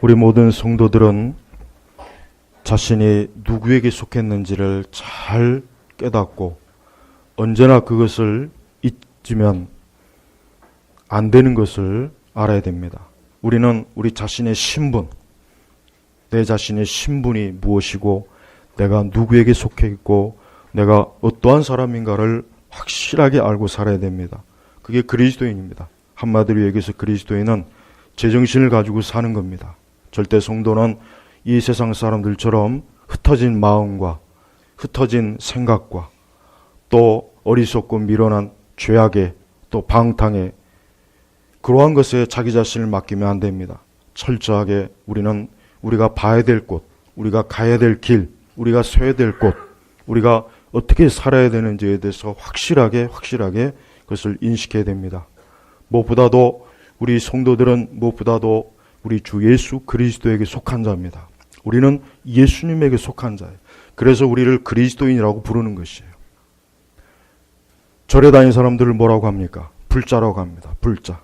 우리 모든 성도들은 자신이 누구에게 속했는지를 잘 깨닫고 언제나 그것을 잊으면 안 되는 것을 알아야 됩니다. 우리는 우리 자신의 신분, 내 자신의 신분이 무엇이고 내가 누구에게 속해 있고 내가 어떠한 사람인가를 확실하게 알고 살아야 됩니다. 그게 그리스도인입니다. 한마디로 얘기해서 그리스도인은 제정신을 가지고 사는 겁니다. 절대 성도는 이 세상 사람들처럼 흩어진 마음과 흩어진 생각과 또 어리석고 미련한 죄악에 또 방탕에 그러한 것에 자기 자신을 맡기면 안 됩니다. 철저하게 우리는 우리가 봐야 될 곳, 우리가 가야 될 길, 우리가 서야 될 곳, 우리가 어떻게 살아야 되는지에 대해서 확실하게 그것을 인식해야 됩니다. 무엇보다도 우리 성도들은 무엇보다도 우리 주 예수 그리스도에게 속한 자입니다. 우리는 예수님에게 속한 자예요. 그래서 우리를 그리스도인이라고 부르는 것이에요. 절에 다니는 사람들을 뭐라고 합니까? 불자라고 합니다. 불자.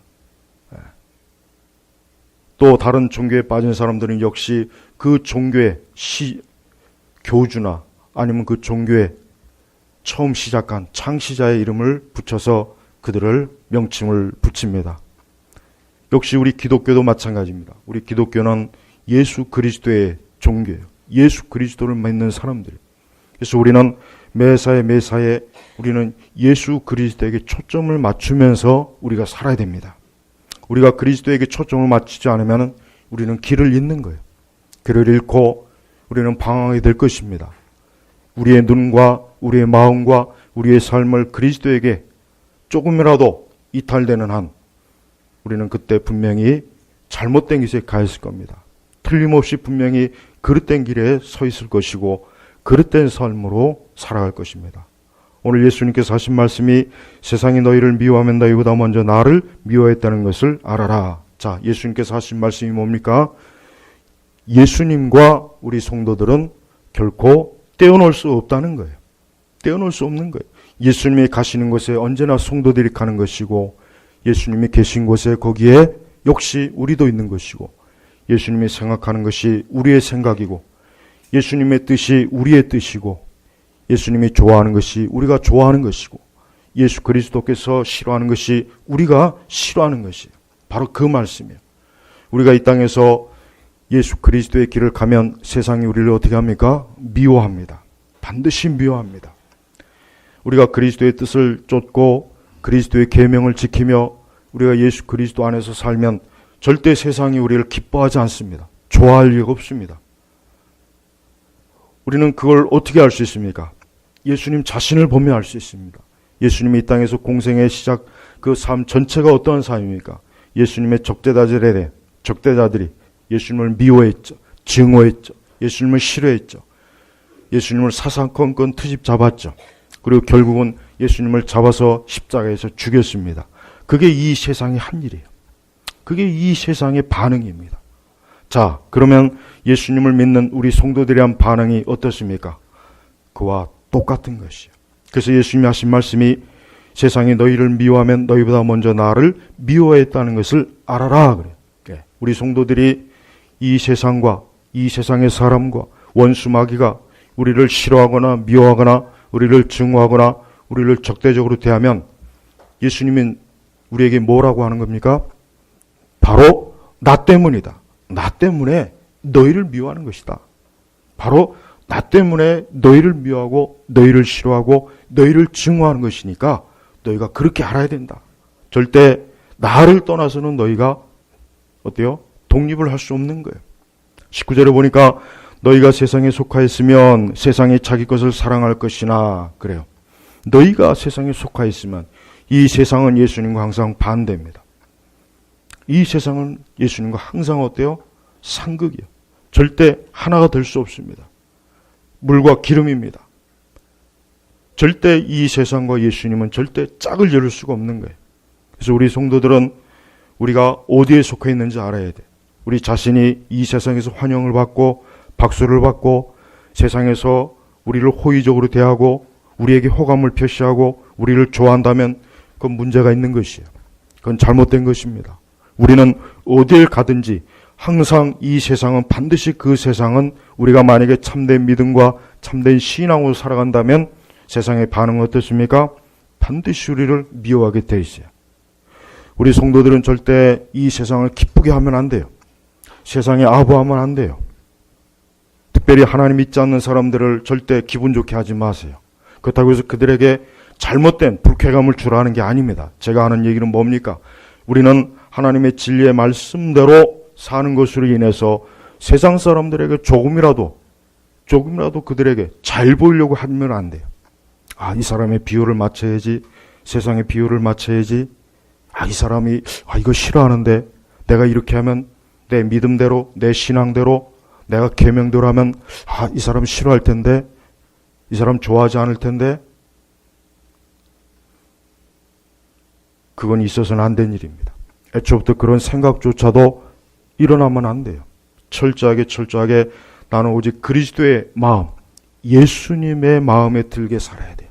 또 다른 종교에 빠진 사람들은 역시 그 종교의 교주나 아니면 그 종교의 처음 시작한 창시자의 이름을 붙여서 그들을 명칭을 붙입니다. 역시 우리 기독교도 마찬가지입니다. 우리 기독교는 예수 그리스도의 종교예요. 예수 그리스도를 믿는 사람들. 그래서 우리는 매사에 우리는 예수 그리스도에게 초점을 맞추면서 우리가 살아야 됩니다. 우리가 그리스도에게 초점을 맞추지 않으면 우리는 길을 잃는 거예요. 길을 잃고 우리는 방황하게 될 것입니다. 우리의 눈과 우리의 마음과 우리의 삶을 그리스도에게 조금이라도 이탈되는 한 우리는 그때 분명히 잘못된 길에 가 있을 겁니다. 틀림없이 분명히 그릇된 길에 서 있을 것이고 그릇된 삶으로 살아갈 것입니다. 오늘 예수님께서 하신 말씀이 세상이 너희를 미워하면 너희보다 먼저 나를 미워했다는 것을 알아라. 자, 예수님께서 하신 말씀이 뭡니까? 예수님과 우리 성도들은 결코 떼어놓을 수 없다는 거예요. 떼어놓을 수 없는 거예요. 예수님이 가시는 곳에 언제나 성도들이 가는 것이고 예수님이 계신 곳에 거기에 역시 우리도 있는 것이고 예수님이 생각하는 것이 우리의 생각이고 예수님의 뜻이 우리의 뜻이고 예수님이 좋아하는 것이 우리가 좋아하는 것이고 예수 그리스도께서 싫어하는 것이 우리가 싫어하는 것이에요. 바로 그 말씀이에요. 우리가 이 땅에서 예수 그리스도의 길을 가면 세상이 우리를 어떻게 합니까? 미워합니다. 반드시 미워합니다. 우리가 그리스도의 뜻을 쫓고 그리스도의 계명을 지키며 우리가 예수 그리스도 안에서 살면 절대 세상이 우리를 기뻐하지 않습니다. 좋아할 리가 없습니다. 우리는 그걸 어떻게 알 수 있습니까? 예수님 자신을 보면 알 수 있습니다. 예수님이 이 땅에서 공생의 시작 그 삶 전체가 어떠한 삶입니까? 예수님의 적대자들이 예수님을 미워했죠. 증오했죠. 예수님을 싫어했죠. 예수님을 사사건건 트집 잡았죠. 그리고 결국은 예수님을 잡아서 십자가에서 죽였습니다. 그게 이 세상의 한 일이에요. 그게 이 세상의 반응입니다. 자, 그러면 예수님을 믿는 우리 성도들의 한 반응이 어떻습니까? 그와 똑같은 것이에요. 그래서 예수님이 하신 말씀이 세상이 너희를 미워하면 너희보다 먼저 나를 미워했다는 것을 알아라 그래요. 우리 성도들이 이 세상과 이 세상의 사람과 원수 마귀가 우리를 싫어하거나 미워하거나 우리를 증오하거나 우리를 적대적으로 대하면 예수님은 우리에게 뭐라고 하는 겁니까? 바로 나 때문이다. 나 때문에 너희를 미워하는 것이다. 바로 나 때문에 너희를 미워하고 너희를 싫어하고 너희를 증오하는 것이니까 너희가 그렇게 알아야 된다. 절대 나를 떠나서는 너희가 어때요? 독립을 할 수 없는 거예요. 19절에 보니까 너희가 세상에 속하였으면 세상이 자기 것을 사랑할 것이나 그래요. 너희가 세상에 속하였으면 이 세상은 예수님과 항상 반대입니다. 이 세상은 예수님과 항상 어때요? 상극이요. 절대 하나가 될 수 없습니다. 물과 기름입니다. 절대 이 세상과 예수님은 절대 짝을 이룰 수가 없는 거예요. 그래서 우리 성도들은 우리가 어디에 속해 있는지 알아야 돼. 우리 자신이 이 세상에서 환영을 받고 박수를 받고 세상에서 우리를 호의적으로 대하고 우리에게 호감을 표시하고 우리를 좋아한다면 그건 문제가 있는 것이에요. 그건 잘못된 것입니다. 우리는 어딜 가든지 항상 이 세상은 반드시 그 세상은 우리가 만약에 참된 믿음과 참된 신앙으로 살아간다면 세상의 반응은 어떻습니까? 반드시 우리를 미워하게 돼 있어요. 우리 성도들은 절대 이 세상을 기쁘게 하면 안 돼요. 세상에 아부하면 안 돼요. 특별히 하나님 믿지 않는 사람들을 절대 기분 좋게 하지 마세요. 그렇다고 해서 그들에게 잘못된 불쾌감을 주라는 게 아닙니다. 제가 하는 얘기는 뭡니까? 우리는 하나님의 진리의 말씀대로 사는 것으로 인해서 세상 사람들에게 조금이라도 그들에게 잘 보이려고 하면 안 돼요. 아, 이 사람의 비율을 맞춰야지. 세상의 비율을 맞춰야지. 아, 이 사람이 이거 싫어하는데 내가 이렇게 하면 내 믿음대로, 내 신앙대로, 내가 계명대로 하면 이 사람 싫어할 텐데, 이 사람 좋아하지 않을 텐데, 그건 있어서는 안 된 일입니다. 애초부터 그런 생각조차도 일어나면 안 돼요. 철저하게 나는 오직 그리스도의 마음, 예수님의 마음에 들게 살아야 돼요.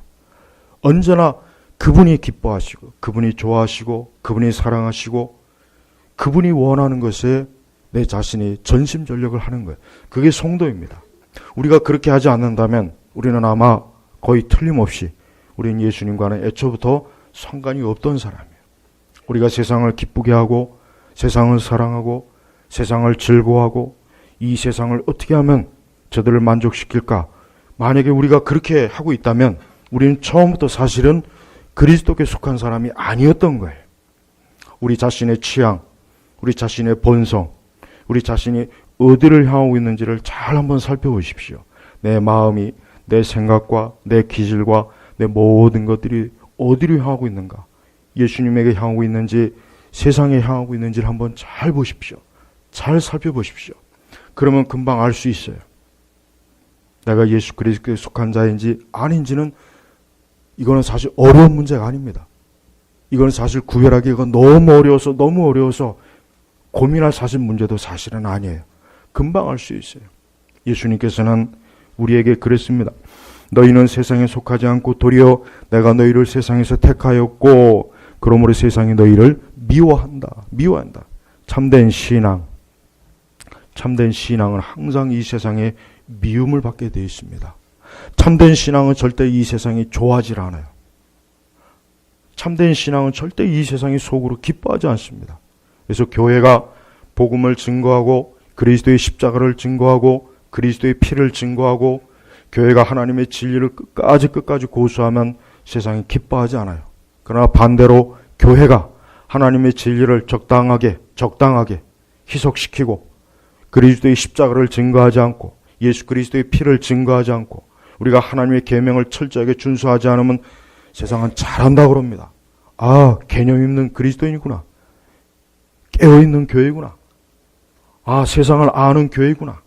언제나 그분이 기뻐하시고, 그분이 좋아하시고, 그분이 사랑하시고, 그분이 원하는 것에 내 자신이 전심전력을 하는 거예요. 그게 성도입니다. 우리가 그렇게 하지 않는다면 우리는 아마 거의 틀림없이 우리는 예수님과는 애초부터 상관이 없던 사람이에요. 우리가 세상을 기쁘게 하고, 세상을 사랑하고, 세상을 즐거워하고, 이 세상을 어떻게 하면 저들을 만족시킬까? 만약에 우리가 그렇게 하고 있다면 우리는 처음부터 사실은 그리스도께 속한 사람이 아니었던 거예요. 우리 자신의 취향, 우리 자신의 본성, 우리 자신이 어디를 향하고 있는지를 잘 한번 살펴보십시오. 내 마음이, 내 생각과 내 기질과 내 모든 것들이 어디로 향하고 있는가? 예수님에게 향하고 있는지 세상에 향하고 있는지를 한번 잘 보십시오. 잘 살펴보십시오. 그러면 금방 알 수 있어요. 내가 예수 그리스도에 속한 자인지 아닌지는 이거는 사실 어려운 문제가 아닙니다. 이건 사실 구별하기가 너무 어려워서 고민할 사실 문제도 사실은 아니에요. 금방 알 수 있어요. 예수님께서는 우리에게 그랬습니다. 너희는 세상에 속하지 않고 도리어 내가 너희를 세상에서 택하였고 그러므로 세상이 너희를 미워한다. 참된 신앙은 항상 이 세상에 미움을 받게 되어 있습니다. 참된 신앙은 절대 이 세상이 좋아하지 않아요. 참된 신앙은 절대 이 세상이 속으로 기뻐하지 않습니다. 그래서 교회가 복음을 증거하고 그리스도의 십자가를 증거하고 그리스도의 피를 증거하고 교회가 하나님의 진리를 끝까지 고수하면 세상이 기뻐하지 않아요. 그러나 반대로 교회가 하나님의 진리를 적당하게 희석시키고 그리스도의 십자가를 증거하지 않고 예수 그리스도의 피를 증거하지 않고 우리가 하나님의 계명을 철저하게 준수하지 않으면 세상은 잘한다고 그럽니다. 아, 개념 있는 그리스도인이구나. 깨어있는 교회구나. 아, 세상을 아는 교회구나.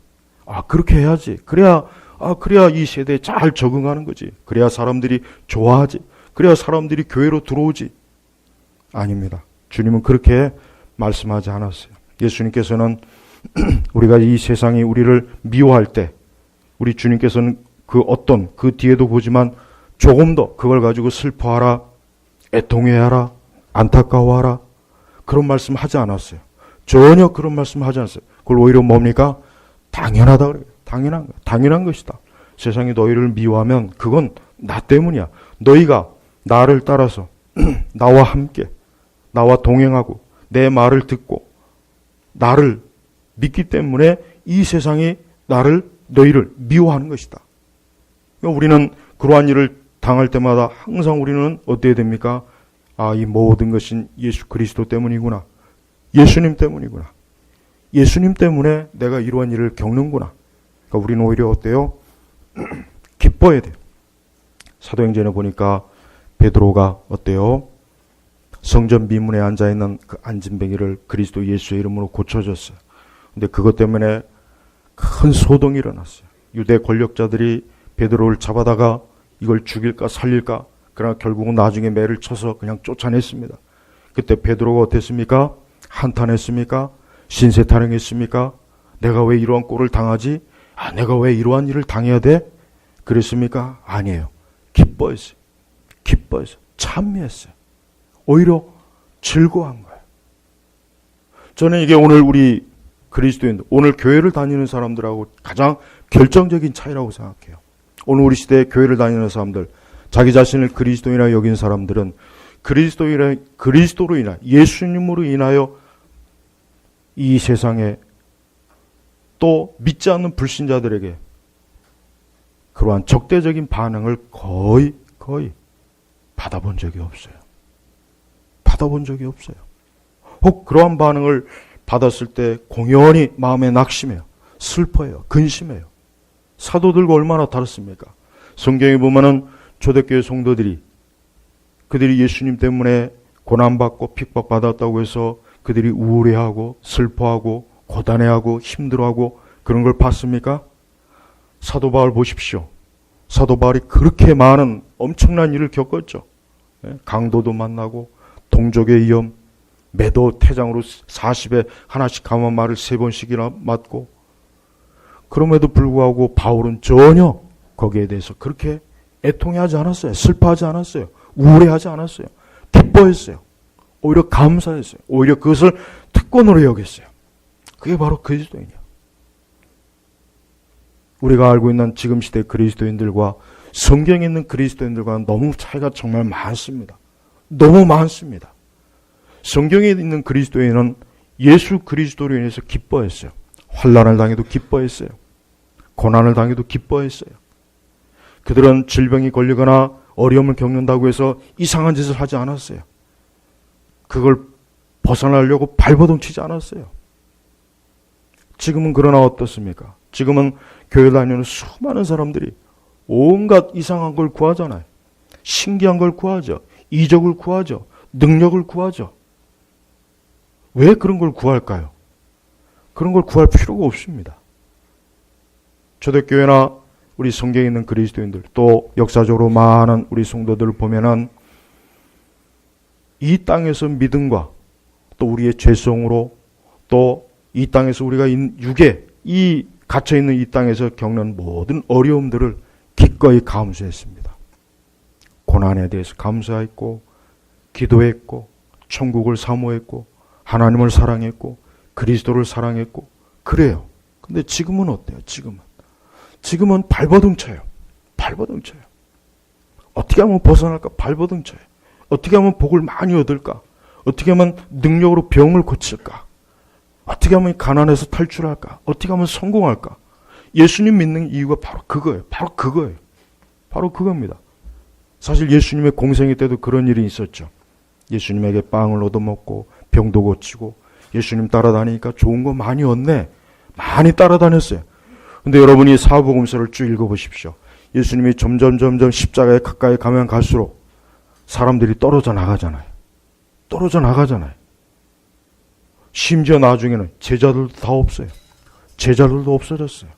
아, 그렇게 해야지. 그래야 이 세대에 잘 적응하는 거지. 그래야 사람들이 좋아하지. 그래야 사람들이 교회로 들어오지. 아닙니다. 주님은 그렇게 말씀하지 않았어요. 예수님께서는 우리가 이 세상이 우리를 미워할 때 우리 주님께서는 그 뒤에도 보지만 조금 더 그걸 가지고 슬퍼하라, 애통해하라, 안타까워하라 그런 말씀 하지 않았어요. 전혀 그런 말씀 하지 않았어요. 그걸 오히려 뭡니까? 당연하다 그래요. 당연한 것이다. 세상이 너희를 미워하면 그건 나 때문이야. 너희가 나를 따라서 나와 함께 나와 동행하고 내 말을 듣고 나를 믿기 때문에 이 세상이 너희를 미워하는 것이다. 그러니까 우리는 그러한 일을 당할 때마다 항상 우리는 어때야 됩니까? 아, 이 모든 것은 예수 그리스도 때문이구나. 예수님 때문이구나. 예수님 때문에 내가 이러한 일을 겪는구나. 그러니까 우리는 오히려 어때요? 기뻐야 돼요. 사도행전에 보니까 베드로가 어때요? 성전 미문에 앉아있는 그 앉은뱅이를 그리스도 예수의 이름으로 고쳐줬어요. 근데 그것 때문에 큰 소동이 일어났어요. 유대 권력자들이 베드로를 잡아다가 이걸 죽일까 살릴까? 그러나 결국은 나중에 매를 쳐서 그냥 쫓아냈습니다. 그때 베드로가 어땠습니까? 한탄했습니까? 신세타령했습니까? 내가 왜 이러한 꼴을 당하지? 내가 왜 이러한 일을 당해야 돼? 그랬습니까? 아니에요. 기뻐했어요. 찬미했어요. 오히려 즐거워한 거예요. 저는 이게 오늘 우리 그리스도인, 오늘 교회를 다니는 사람들하고 가장 결정적인 차이라고 생각해요. 오늘 우리 시대에 교회를 다니는 사람들, 자기 자신을 그리스도인이라 여긴 사람들은 그리스도로 인하여, 예수님으로 인하여 이 세상에 또 믿지 않는 불신자들에게 그러한 적대적인 반응을 거의 받아본 적이 없어요. 받아본 적이 없어요. 혹 그러한 반응을 받았을 때 공연히 마음에 낙심해요. 슬퍼해요. 근심해요. 사도들과 얼마나 다릅니까? 성경에 보면은 초대교회 성도들이 그들이 예수님 때문에 고난받고 핍박받았다고 해서 그들이 우울해하고 슬퍼하고 고단해하고 힘들어하고 그런 걸 봤습니까? 사도 바울 보십시오. 사도 바울이 그렇게 많은 엄청난 일을 겪었죠. 강도도 만나고 동족의 위험, 매도 태장으로 40에 하나씩 감한 말을 3번씩이나 맞고, 그럼에도 불구하고 바울은 전혀 거기에 대해서 그렇게 애통해하지 않았어요. 슬퍼하지 않았어요. 우울해하지 않았어요. 기뻐했어요. 오히려 감사했어요. 오히려 그것을 특권으로 여겼어요. 그게 바로 그리스도인이에요. 우리가 알고 있는 지금 시대 그리스도인들과 성경에 있는 그리스도인들과는 너무 차이가 정말 많습니다. 너무 많습니다. 성경에 있는 그리스도인은 예수 그리스도로 인해서 기뻐했어요. 환난을 당해도 기뻐했어요. 고난을 당해도 기뻐했어요. 그들은 질병이 걸리거나 어려움을 겪는다고 해서 이상한 짓을 하지 않았어요. 그걸 벗어나려고 발버둥 치지 않았어요. 지금은 그러나 어떻습니까? 지금은 교회 다니는 수많은 사람들이 온갖 이상한 걸 구하잖아요. 신기한 걸 구하죠. 이적을 구하죠. 능력을 구하죠. 왜 그런 걸 구할까요? 그런 걸 구할 필요가 없습니다. 초대교회나 우리 성경에 있는 그리스도인들, 또 역사적으로 많은 우리 성도들을 보면은 이 땅에서 믿음과 또 우리의 죄성으로 또 이 땅에서 우리가 육에 이 갇혀있는 이 땅에서 겪는 모든 어려움들을 기꺼이 감수했습니다. 고난에 대해서 감사했고 기도했고 천국을 사모했고 하나님을 사랑했고 그리스도를 사랑했고 그래요. 근데 지금은 어때요? 지금은 발버둥 쳐요. 발버둥 쳐요. 어떻게 하면 벗어날까? 발버둥 쳐요. 어떻게 하면 복을 많이 얻을까? 어떻게 하면 능력으로 병을 고칠까? 어떻게 하면 가난에서 탈출할까? 어떻게 하면 성공할까? 예수님 믿는 이유가 바로 그거예요. 바로 그겁니다. 사실 예수님의 공생애 때도 그런 일이 있었죠. 예수님에게 빵을 얻어먹고 병도 고치고 예수님 따라다니니까 좋은 거 많이 얻네. 많이 따라다녔어요. 근데 여러분이 사복음서를 쭉 읽어보십시오. 예수님이 점점 십자가에 가까이 가면 갈수록 사람들이 떨어져 나가잖아요. 심지어 나중에는 제자들도 다 없어요. 제자들도 없어졌어요.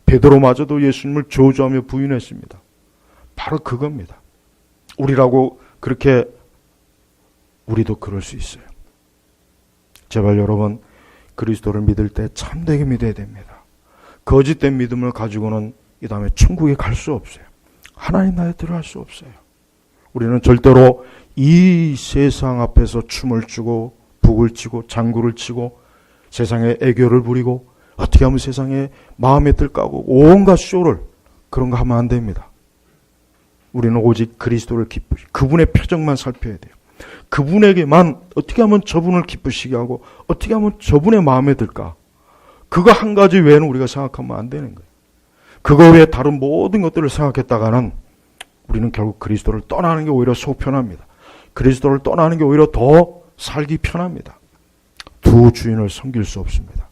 베드로마저도 예수님을 저주하며 부인했습니다. 바로 그겁니다. 우리라고 그렇게 우리도 그럴 수 있어요. 제발 여러분 그리스도를 믿을 때 참되게 믿어야 됩니다. 거짓된 믿음을 가지고는 이 다음에 천국에 갈 수 없어요. 하나님 나라에 들어갈 수 없어요. 우리는 절대로 이 세상 앞에서 춤을 추고 북을 치고 장구를 치고 세상에 애교를 부리고 어떻게 하면 세상에 마음에 들까 하고 온갖 쇼를 그런 거 하면 안 됩니다. 우리는 오직 그리스도를 기쁘시게 그분의 표정만 살펴야 돼요. 그분에게만 어떻게 하면 저분을 기쁘시게 하고 어떻게 하면 저분의 마음에 들까? 그거 한 가지 외에는 우리가 생각하면 안 되는 거예요. 그거 외에 다른 모든 것들을 생각했다가는 우리는 결국 그리스도를 떠나는 게 오히려 속 편합니다. 그리스도를 떠나는 게 오히려 더 살기 편합니다. 두 주인을 섬길 수 없습니다.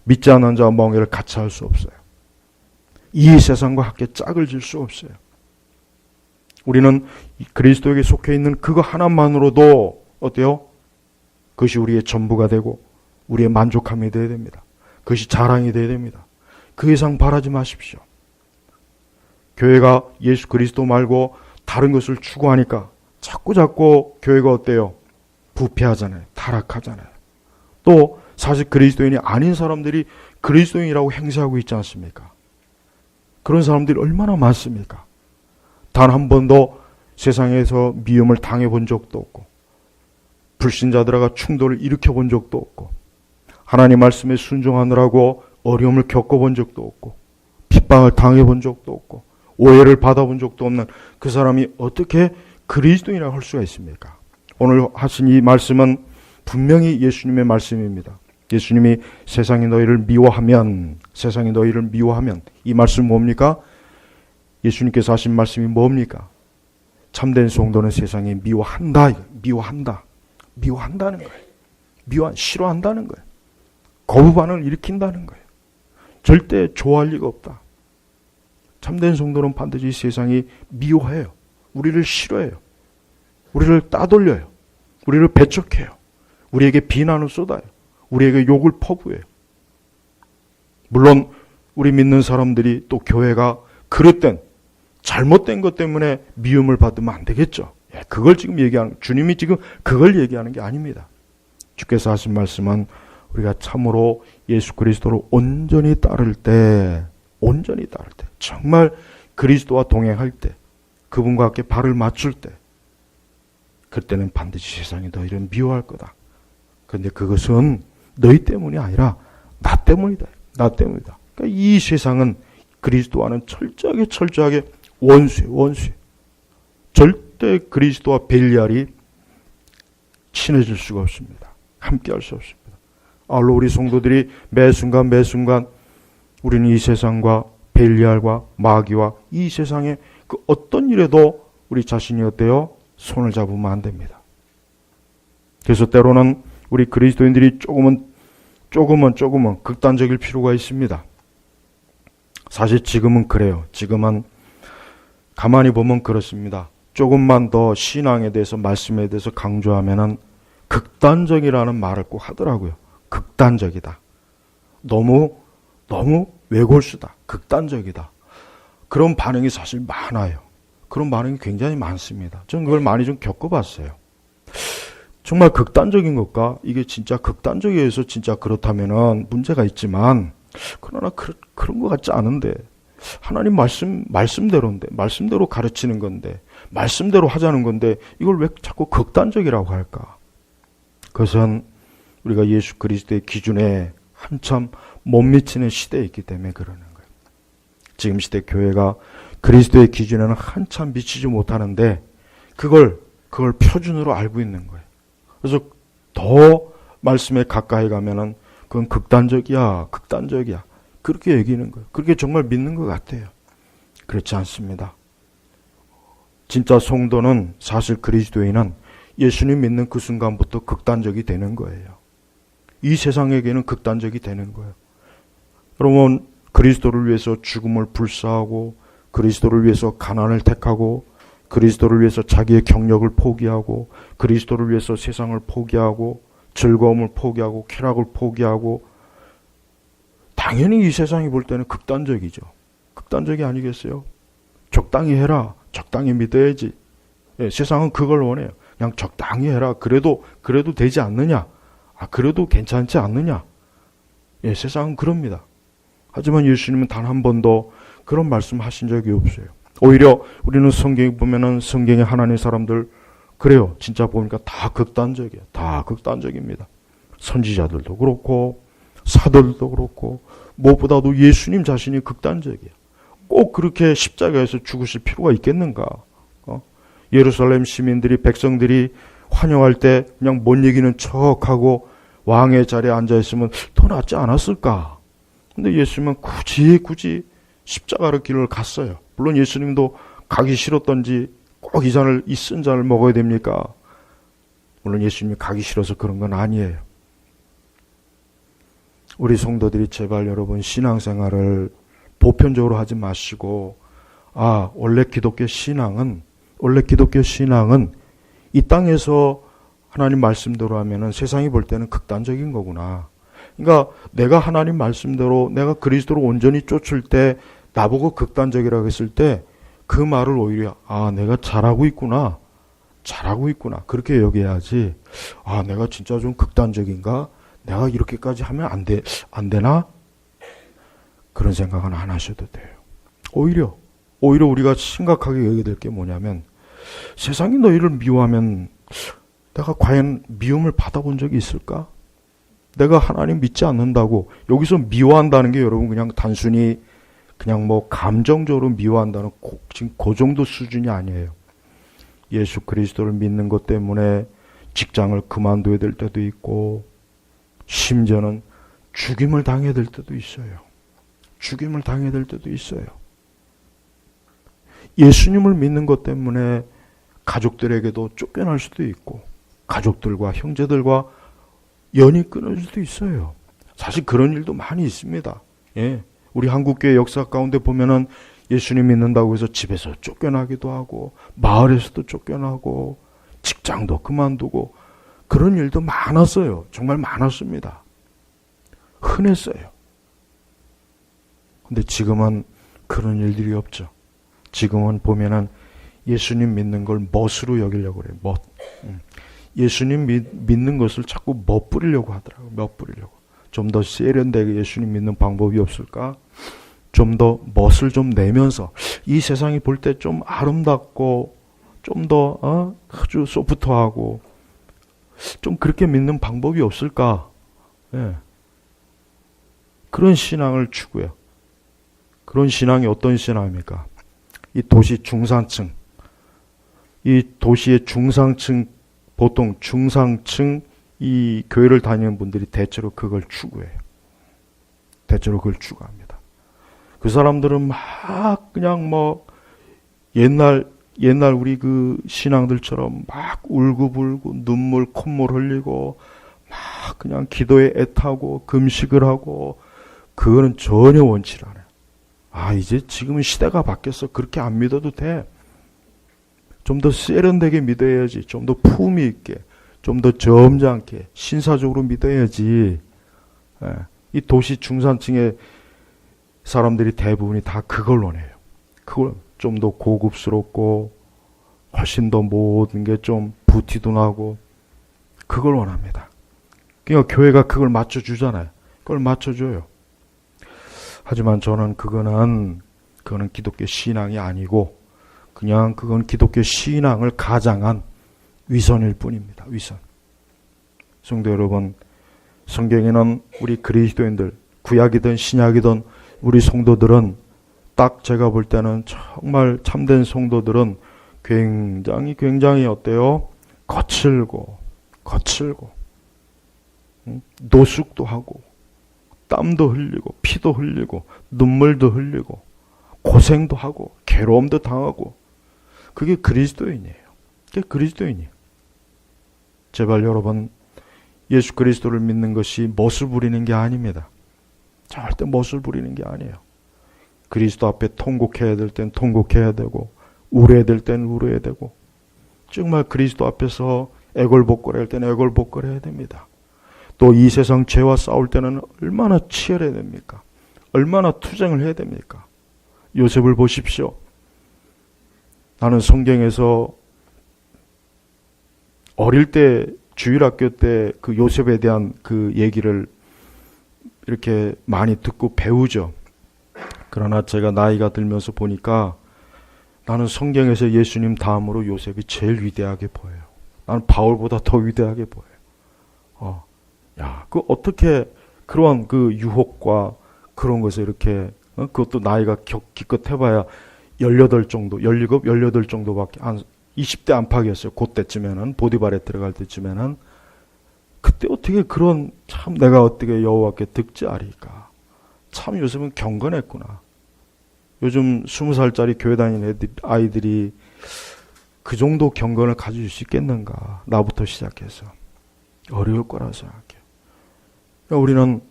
믿지 않는 자와 멍에를 같이 할 수 없어요. 이 세상과 함께 짝을 질 수 없어요. 우리는 그리스도에게 속해 있는 그거 하나만으로도 어때요? 그것이 우리의 전부가 되고 우리의 만족함이 되어야 됩니다. 그것이 자랑이 되어야 됩니다. 그 이상 바라지 마십시오. 교회가 예수 그리스도 말고 다른 것을 추구하니까 자꾸 교회가 어때요? 부패하잖아요. 타락하잖아요. 또 사실 그리스도인이 아닌 사람들이 그리스도인이라고 행세하고 있지 않습니까? 그런 사람들이 얼마나 많습니까? 단 한 번도 세상에서 미움을 당해본 적도 없고 불신자들과 충돌을 일으켜본 적도 없고 하나님 말씀에 순종하느라고 어려움을 겪어본 적도 없고 핍박을 당해본 적도 없고 오해를 받아본 적도 없는 그 사람이 어떻게 그리스도인이라고 할 수가 있습니까? 오늘 하신 이 말씀은 분명히 예수님의 말씀입니다. 예수님이 세상이 너희를 미워하면 이 말씀 뭡니까? 예수님께서 하신 말씀이 뭡니까? 참된 성도는 세상이 미워한다는 거예요. 싫어한다는 거예요. 거부 반응을 일으킨다는 거예요. 절대 좋아할 리가 없다. 참된 성도는 반드시 세상이 미워해요. 우리를 싫어해요. 우리를 따돌려요. 우리를 배척해요. 우리에게 비난을 쏟아요. 우리에게 욕을 퍼부어요. 물론 우리 믿는 사람들이 또 교회가 그릇된 잘못된 것 때문에 미움을 받으면 안 되겠죠. 그걸 지금 주님이 지금 그걸 얘기하는 게 아닙니다. 주께서 하신 말씀은 우리가 참으로 예수 그리스도를 온전히 따를 때, 정말 그리스도와 동행할 때, 그분과 함께 발을 맞출 때, 그때는 반드시 세상이 너희를 미워할 거다. 그런데 그것은 너희 때문이 아니라 나 때문이다. 그러니까 이 세상은 그리스도와는 철저하게 원수예요. 절대 그리스도와 벨리알이 친해질 수가 없습니다. 함께할 수 없습니다. 아울러 우리 성도들이 매 순간 우리는 이 세상과 벨리알과 마귀와 이 세상의 그 어떤 일에도 우리 자신이 어때요? 손을 잡으면 안 됩니다. 그래서 때로는 우리 그리스도인들이 조금은 극단적일 필요가 있습니다. 사실 지금은 그래요. 지금은 가만히 보면 그렇습니다. 조금만 더 신앙에 대해서 말씀에 대해서 강조하면은 극단적이라는 말을 꼭 하더라고요. 극단적이다. 너무 외골수다. 극단적이다. 그런 반응이 사실 많아요. 그런 반응이 굉장히 많습니다. 저는 그걸 많이 좀 겪어봤어요. 정말 극단적인 것과 이게 진짜 극단적이어서 진짜 그렇다면은 문제가 있지만, 그러나 그런 것 같지 않은데, 하나님 말씀대로인데, 말씀대로 가르치는 건데, 말씀대로 하자는 건데, 이걸 왜 자꾸 극단적이라고 할까? 그것은 우리가 예수 그리스도의 기준에 한참 못 미치는 시대에 있기 때문에 그러는 거예요. 지금 시대 교회가 그리스도의 기준에는 한참 미치지 못하는데 그걸 표준으로 알고 있는 거예요. 그래서 더 말씀에 가까이 가면은 그건 극단적이야. 그렇게 얘기하는 거예요. 그렇게 정말 믿는 것 같아요. 그렇지 않습니다. 진짜 성도는, 사실 그리스도인은 예수님 믿는 그 순간부터 극단적이 되는 거예요. 이 세상에게는 극단적이 되는 거예요. 여러분, 그리스도를 위해서 죽음을 불사하고, 그리스도를 위해서 가난을 택하고, 그리스도를 위해서 자기의 경력을 포기하고, 그리스도를 위해서 세상을 포기하고, 즐거움을 포기하고, 쾌락을 포기하고, 당연히 이 세상이 볼 때는 극단적이죠. 극단적이 아니겠어요? 적당히 해라. 적당히 믿어야지. 세상은 그걸 원해요. 그냥 적당히 해라. 그래도 되지 않느냐? 그래도 괜찮지 않느냐? 세상은 그럽니다. 하지만 예수님은 단 한 번도 그런 말씀 하신 적이 없어요. 오히려 우리는 성경에 보면은 성경의 하나님의 사람들, 그래요. 진짜 보니까 다 극단적이에요. 다 극단적입니다. 선지자들도 그렇고, 사도들도 그렇고, 무엇보다도 예수님 자신이 극단적이에요. 꼭 그렇게 십자가에서 죽으실 필요가 있겠는가? 예루살렘 시민들이, 백성들이 환영할 때 그냥 못 이기는 척하고 왕의 자리에 앉아있으면 더 낫지 않았을까? 근데 예수님은 굳이 십자가의 길을 갔어요. 물론 예수님도 가기 싫었던지 꼭 이 쓴 잔을 먹어야 됩니까? 물론 예수님이 가기 싫어서 그런 건 아니에요. 우리 성도들이 제발 여러분 신앙생활을 보편적으로 하지 마시고, 원래 기독교 신앙은 이 땅에서 하나님 말씀대로 하면은 세상이 볼 때는 극단적인 거구나. 그러니까 내가 하나님 말씀대로, 내가 그리스도로 온전히 쫓을 때 나보고 극단적이라고 했을 때 그 말을 오히려 내가 잘하고 있구나. 그렇게 여겨야지. 내가 진짜 좀 극단적인가? 내가 이렇게까지 하면 안 되나? 그런 생각은 안 하셔도 돼요. 오히려 우리가 심각하게 여겨야 될 게 뭐냐면, 세상이 너희를 미워하면 내가 과연 미움을 받아본 적이 있을까? 내가 하나님 믿지 않는다고. 여기서 미워한다는 게 여러분 그냥 단순히 그냥 뭐 감정적으로 미워한다는 지금 그 정도 수준이 아니에요. 예수 그리스도를 믿는 것 때문에 직장을 그만둬야 될 때도 있고, 심지어는 죽임을 당해야 될 때도 있어요. 죽임을 당해야 될 때도 있어요. 예수님을 믿는 것 때문에 가족들에게도 쫓겨날 수도 있고, 가족들과 형제들과 연이 끊어질 수도 있어요. 사실 그런 일도 많이 있습니다. 예. 우리 한국교회 역사 가운데 보면은 예수님 믿는다고 해서 집에서 쫓겨나기도 하고, 마을에서도 쫓겨나고, 직장도 그만두고, 그런 일도 많았어요. 정말 많았습니다. 흔했어요. 근데 지금은 그런 일들이 없죠. 지금은 보면은 예수님 믿는 걸 멋으로 여기려고 그래요. 멋. 예수님 믿는 것을 자꾸 멋부리려고 하더라고요. 멋부리려고. 좀 더 세련되게 예수님 믿는 방법이 없을까? 좀 더 멋을 좀 내면서 이 세상이 볼 때 좀 아름답고 좀 더 아주 소프트하고 좀 그렇게 믿는 방법이 없을까? 예. 그런 신앙을 추구해요. 그런 신앙이 어떤 신앙입니까? 이 도시 중산층, 이 도시의 중상층, 보통 중상층 이 교회를 다니는 분들이 대체로 그걸 추구해요. 대체로 그걸 추구합니다. 그 사람들은 막 그냥 뭐 옛날 우리 그 신앙들처럼 막 울고불고 눈물 콧물 흘리고 막 그냥 기도에 애타고 금식을 하고, 그거는 전혀 원치를 않아요. 이제 지금은 시대가 바뀌었어. 그렇게 안 믿어도 돼. 좀 더 세련되게 믿어야지. 좀 더 품위 있게, 좀 더 점잖게, 신사적으로 믿어야지. 이 도시 중산층의 사람들이 대부분이 다 그걸 원해요. 그걸 좀 더 고급스럽고 훨씬 더 모든 게 좀 부티도 나고 그걸 원합니다. 그러니까 교회가 그걸 맞춰주잖아요. 그걸 맞춰줘요. 하지만 저는 그거는 기독교 신앙이 아니고 그냥 그건 기독교 신앙을 가장한 위선일 뿐입니다. 위선. 성도 여러분, 성경에는 우리 그리스도인들, 구약이든 신약이든 우리 성도들은 딱 제가 볼 때는 정말 참된 성도들은 굉장히 어때요? 거칠고 노숙도 하고 땀도 흘리고 피도 흘리고 눈물도 흘리고 고생도 하고 괴로움도 당하고, 그게 그리스도인이에요. 그게 그리스도인이에요. 제발 여러분, 예수 그리스도를 믿는 것이 멋을 부리는 게 아닙니다. 절대 멋을 부리는 게 아니에요. 그리스도 앞에 통곡해야 될 땐 통곡해야 되고, 울어야 될 땐 울어야 되고, 정말 그리스도 앞에서 애걸복걸해야 할 때는 애걸복걸해야 됩니다. 또 이 세상 죄와 싸울 때는 얼마나 치열해야 됩니까? 얼마나 투쟁을 해야 됩니까? 요셉을 보십시오. 나는 성경에서 어릴 때 주일학교 때 그 요셉에 대한 그 얘기를 이렇게 많이 듣고 배우죠. 그러나 제가 나이가 들면서 보니까 나는 성경에서 예수님 다음으로 요셉이 제일 위대하게 보여요. 나는 바울보다 더 위대하게 보여요. 그 어떻게 그러한 그 유혹과 그런 것을 이렇게, 그것도 나이가 기껏 해봐야 18 정도, 17, 18 정도밖에, 한 20대 안팎이었어요. 그때쯤에는, 보디발에 들어갈 때쯤에는. 그때 어떻게 그런, 참 내가 어떻게 여호와께 득지하리까. 참 요즘은 경건했구나. 요즘 20살짜리 교회 다니는 아이들이 그 정도 경건을 가질 수 있겠는가. 나부터 시작해서. 어려울 거라 생각해요. 그러니까 우리는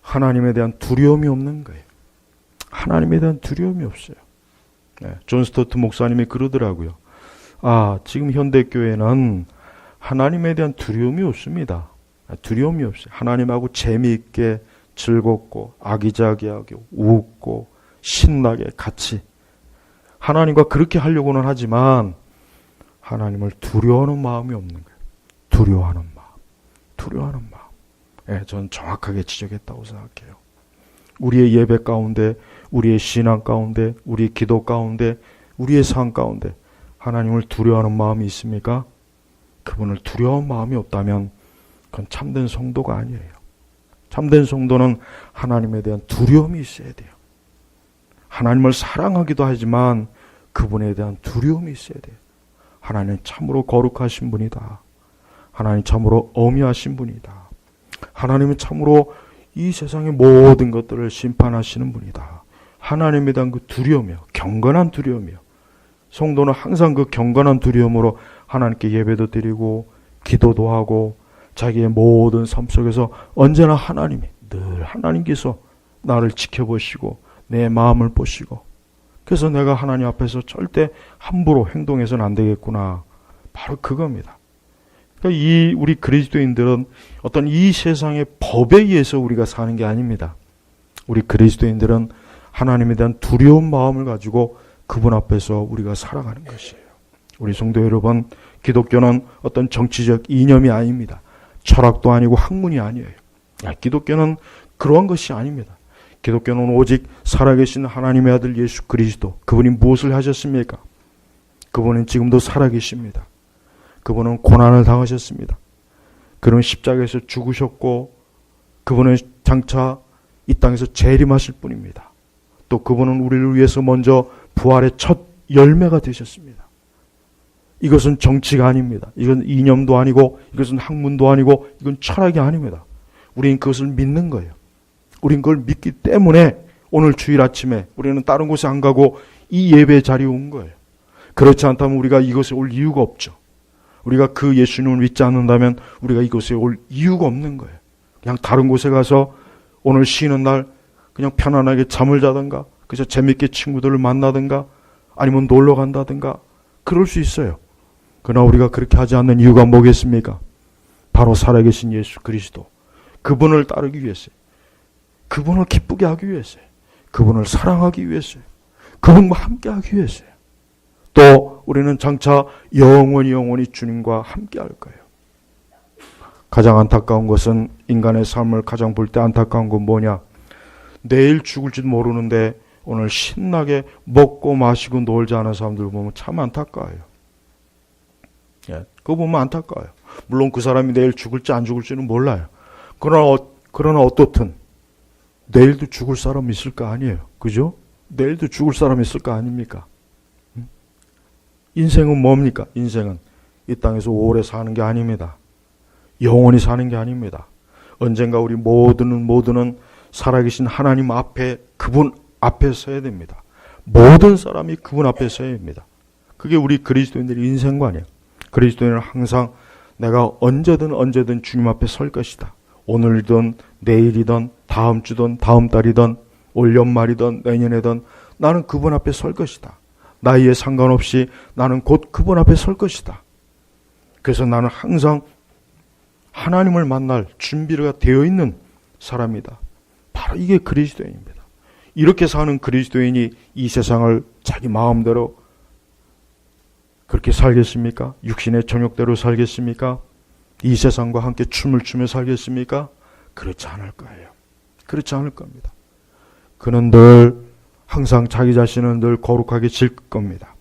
하나님에 대한 두려움이 없는 거예요. 하나님에 대한 두려움이 없어요. 존 스토트 목사님이 그러더라고요. 지금 현대교회는 하나님에 대한 두려움이 없습니다. 두려움이 없어요. 하나님하고 재미있게 즐겁고 아기자기하게 웃고 신나게 같이 하나님과 그렇게 하려고는 하지만 하나님을 두려워하는 마음이 없는 거예요. 두려워하는 마음. 저는 정확하게 지적했다고 생각해요. 우리의 예배 가운데, 우리의 신앙 가운데, 우리의 기도 가운데, 우리의 삶 가운데 하나님을 두려워하는 마음이 있습니까? 그분을 두려워하는 마음이 없다면 그건 참된 성도가 아니에요. 참된 성도는 하나님에 대한 두려움이 있어야 돼요. 하나님을 사랑하기도 하지만 그분에 대한 두려움이 있어야 돼요. 하나님 참으로 거룩하신 분이다. 하나님 참으로 엄히하신 분이다. 하나님은 참으로 이 세상의 모든 것들을 심판하시는 분이다. 하나님에 대한 그 두려움이요, 경건한 두려움이요. 성도는 항상 그 경건한 두려움으로 하나님께 예배도 드리고 기도도 하고 자기의 모든 삶 속에서 언제나 하나님이, 늘 하나님께서 나를 지켜보시고 내 마음을 보시고, 그래서 내가 하나님 앞에서 절대 함부로 행동해서는 안 되겠구나. 바로 그겁니다. 그러니까 우리 그리스도인들은 어떤 이 세상의 법에 의해서 우리가 사는 게 아닙니다. 우리 그리스도인들은 하나님에 대한 두려운 마음을 가지고 그분 앞에서 우리가 살아가는 것이에요. 우리 성도 여러분, 기독교는 어떤 정치적 이념이 아닙니다. 철학도 아니고 학문이 아니에요. 기독교는 그러한 것이 아닙니다. 기독교는 오직 살아계신 하나님의 아들 예수 그리스도, 그분이 무엇을 하셨습니까? 그분은 지금도 살아계십니다. 그분은 고난을 당하셨습니다. 그는 십자가에서 죽으셨고 그분은 장차 이 땅에서 재림하실 분입니다. 또 그분은 우리를 위해서 먼저 부활의 첫 열매가 되셨습니다. 이것은 정치가 아닙니다. 이건 이념도 아니고 이것은 학문도 아니고 이건 철학이 아닙니다. 우리는 그것을 믿는 거예요. 우린 그걸 믿기 때문에 오늘 주일 아침에 우리는 다른 곳에 안 가고 이 예배 자리에 온 거예요. 그렇지 않다면 우리가 이곳에 올 이유가 없죠. 우리가 그 예수님을 믿지 않는다면 우리가 이곳에 올 이유가 없는 거예요. 그냥 다른 곳에 가서 오늘 쉬는 날 그냥 편안하게 잠을 자든가 그래서 재밌게 친구들을 만나든가 아니면 놀러 간다든가 그럴 수 있어요. 그러나 우리가 그렇게 하지 않는 이유가 뭐겠습니까? 바로 살아계신 예수 그리스도, 그분을 따르기 위해서요. 그분을 기쁘게 하기 위해서요. 그분을 사랑하기 위해서요. 그분과 함께 하기 위해서요. 또 우리는 장차 영원히 주님과 함께 할 거예요. 가장 안타까운 것은, 인간의 삶을 가장 볼 때 안타까운 건 뭐냐? 내일 죽을지도 모르는데 오늘 신나게 먹고 마시고 놀지 않은 사람들 보면 참 안타까워요. 그거 보면 안타까워요. 물론 그 사람이 내일 죽을지 안 죽을지는 몰라요. 그러나 어떻든 내일도 죽을 사람 있을 거 아니에요. 그죠? 내일도 죽을 사람 있을 거 아닙니까? 인생은 뭡니까? 인생은 이 땅에서 오래 사는 게 아닙니다. 영원히 사는 게 아닙니다. 언젠가 우리 모두는 살아계신 하나님 앞에, 그분 앞에 서야 됩니다. 모든 사람이 그분 앞에 서야 됩니다. 그게 우리 그리스도인들의 인생관이에요. 그리스도인은 항상 내가 언제든 주님 앞에 설 것이다. 오늘이든 내일이든 다음 주든 다음 달이든 올 연말이든 내년이든 나는 그분 앞에 설 것이다. 나이에 상관없이 나는 곧 그분 앞에 설 것이다. 그래서 나는 항상 하나님을 만날 준비가 되어 있는 사람이다. 바로 이게 그리스도인입니다. 이렇게 사는 그리스도인이 이 세상을 자기 마음대로 그렇게 살겠습니까? 육신의 정욕대로 살겠습니까? 이 세상과 함께 춤을 추며 살겠습니까? 그렇지 않을 거예요. 그렇지 않을 겁니다. 그는 늘 항상 자기 자신은 늘 거룩하게 질 겁니다.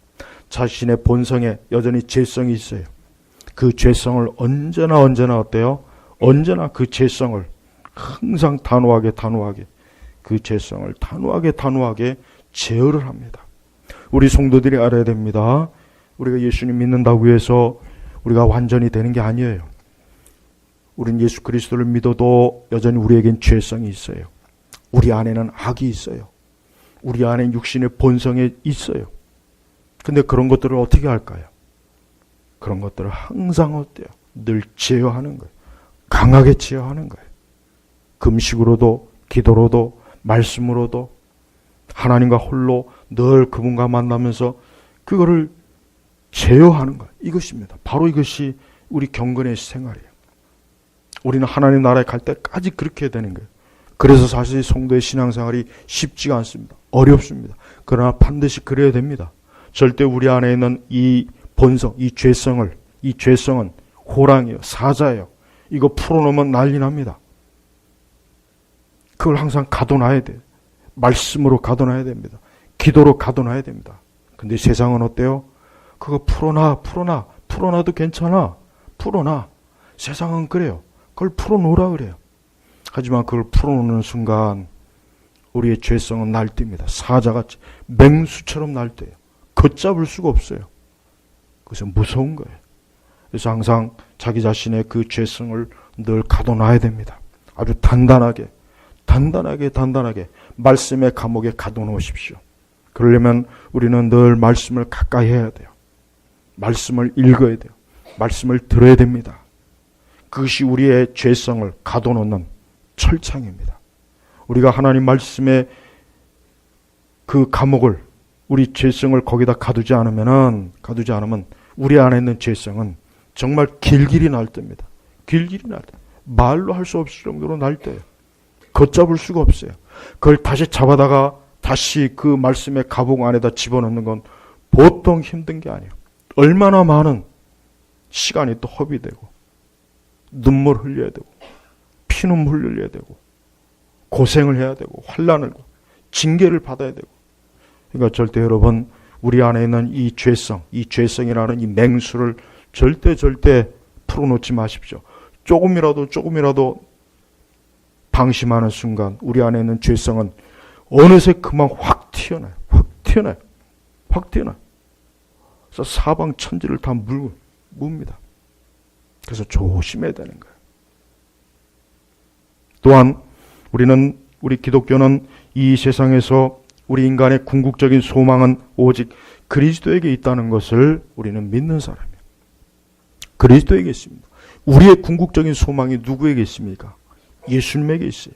자신의 본성에 여전히 죄성이 있어요. 그 죄성을 언제나 어때요? 언제나 그 죄성을 항상 단호하게 그 죄성을 단호하게 제어를 합니다. 우리 성도들이 알아야 됩니다. 우리가 예수님 믿는다고 해서 우리가 완전히 되는 게 아니에요. 우린 예수 그리스도를 믿어도 여전히 우리에겐 죄성이 있어요. 우리 안에는 악이 있어요. 우리 안에 육신의 본성이 있어요. 근데 그런 것들을 어떻게 할까요? 그런 것들을 항상 어때요? 늘 제어하는 거예요. 강하게 제어하는 거예요. 금식으로도, 기도로도, 말씀으로도, 하나님과 홀로 늘 그분과 만나면서 그거를 제어하는 거예요. 이것입니다. 바로 이것이 우리 경건의 생활이에요. 우리는 하나님 나라에 갈 때까지 그렇게 되는 거예요. 그래서 사실 성도의 신앙생활이 쉽지가 않습니다. 어렵습니다. 그러나 반드시 그래야 됩니다. 절대 우리 안에 있는 이 본성, 이 죄성은 호랑이에요. 사자예요. 이거 풀어놓으면 난리 납니다. 그걸 항상 가둬놔야 돼요. 말씀으로 가둬놔야 됩니다. 기도로 가둬놔야 됩니다. 근데 세상은 어때요? 그거 풀어놔도 괜찮아. 풀어놔. 세상은 그래요. 그걸 풀어놓으라 그래요. 하지만 그걸 풀어놓는 순간 우리의 죄성은 날뛰입니다. 사자같이 맹수처럼 날뛰어요. 걷잡을 수가 없어요. 그래서 무서운 거예요. 그래서 항상 자기 자신의 그 죄성을 늘 가둬놔야 됩니다. 아주 단단하게 말씀의 감옥에 가둬놓으십시오. 그러려면 우리는 늘 말씀을 가까이 해야 돼요. 말씀을 읽어야 돼요. 말씀을 들어야 됩니다. 그것이 우리의 죄성을 가둬놓는 철창입니다. 우리가 하나님 말씀의 그 감옥을, 우리 죄성을 거기다 가두지 않으면 우리 안에 있는 죄성은 정말 길길이 날듭니다. 길길이 날듭니다. 말로 할 수 없을 정도로 날뛰어요. 걷잡을 수가 없어요. 그걸 다시 잡아다가 다시 그 말씀의 감옥 안에다 집어넣는 건 보통 힘든 게 아니에요. 얼마나 많은 시간이 또 허비되고 눈물 흘려야 되고 피눈물 흘려야 되고 고생을 해야 되고 환난을 징계를 받아야 되고. 그러니까 절대 여러분 우리 안에 있는 이 죄성이라는 이 맹수를 절대 풀어놓지 마십시오. 조금이라도 방심하는 순간 우리 안에 있는 죄성은 어느새 그만 확 튀어나요. 그래서 사방 천지를 다 뭅니다. 그래서 조심해야 되는 거예요. 또한 우리 기독교는 이 세상에서 우리 인간의 궁극적인 소망은 오직 그리스도에게 있다는 것을 우리는 믿는 사람이에요. 그리스도에게 있습니다. 우리의 궁극적인 소망이 누구에게 있습니까? 예수님에게 있어요.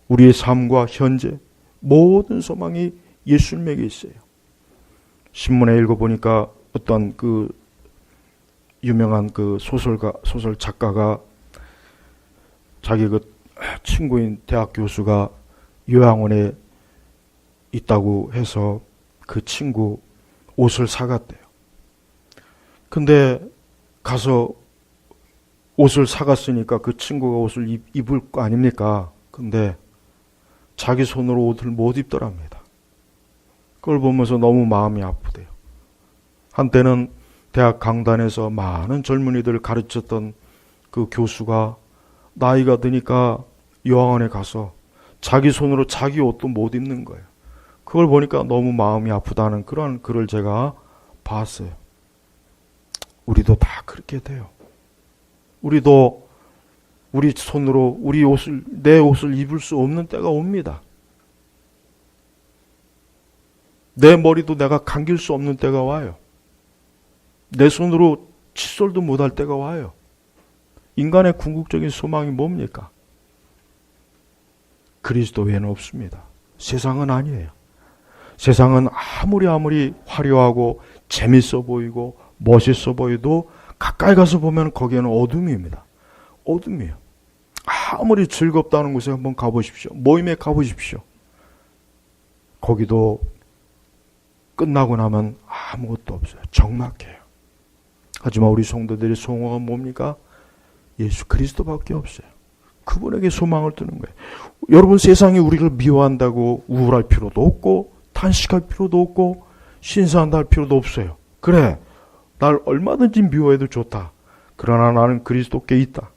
우리의 삶과 현재 모든 소망이 예수님에게 있어요. 신문에 읽어보니까 어떤 그 유명한 그 소설 작가가 자기 그 친구인 대학 교수가 요양원에 있다고 해서 그 친구 옷을 사갔대요. 근데 가서 옷을 사갔으니까 그 친구가 옷을 입을 거 아닙니까? 근데 자기 손으로 옷을 못 입더랍니다. 그걸 보면서 너무 마음이 아프대요. 한때는 대학 강단에서 많은 젊은이들을 가르쳤던 그 교수가 나이가 드니까 요양원에 가서 자기 손으로 자기 옷도 못 입는 거예요. 그걸 보니까 너무 마음이 아프다는 그런 글을 제가 봤어요. 우리도 다 그렇게 돼요. 우리도 우리 손으로 내 옷을 입을 수 없는 때가 옵니다. 내 머리도 내가 감길 수 없는 때가 와요. 내 손으로 칫솔도 못할 때가 와요. 인간의 궁극적인 소망이 뭡니까? 그리스도 외에는 없습니다. 세상은 아니에요. 세상은 아무리 화려하고 재밌어 보이고 멋있어 보여도 가까이 가서 보면 거기에는 어둠입니다. 어둠이에요. 아무리 즐겁다는 곳에 한번 가보십시오. 모임에 가보십시오. 거기도 끝나고 나면 아무것도 없어요. 적막해요. 하지만 우리 성도들의 소망은 뭡니까? 예수 그리스도밖에 없어요. 그분에게 소망을 두는 거예요. 여러분, 세상이 우리를 미워한다고 우울할 필요도 없고 탄식할 필요도 없고 신사한다 할 필요도 없어요. 그래, 날 얼마든지 미워해도 좋다. 그러나 나는 그리스도께 있다.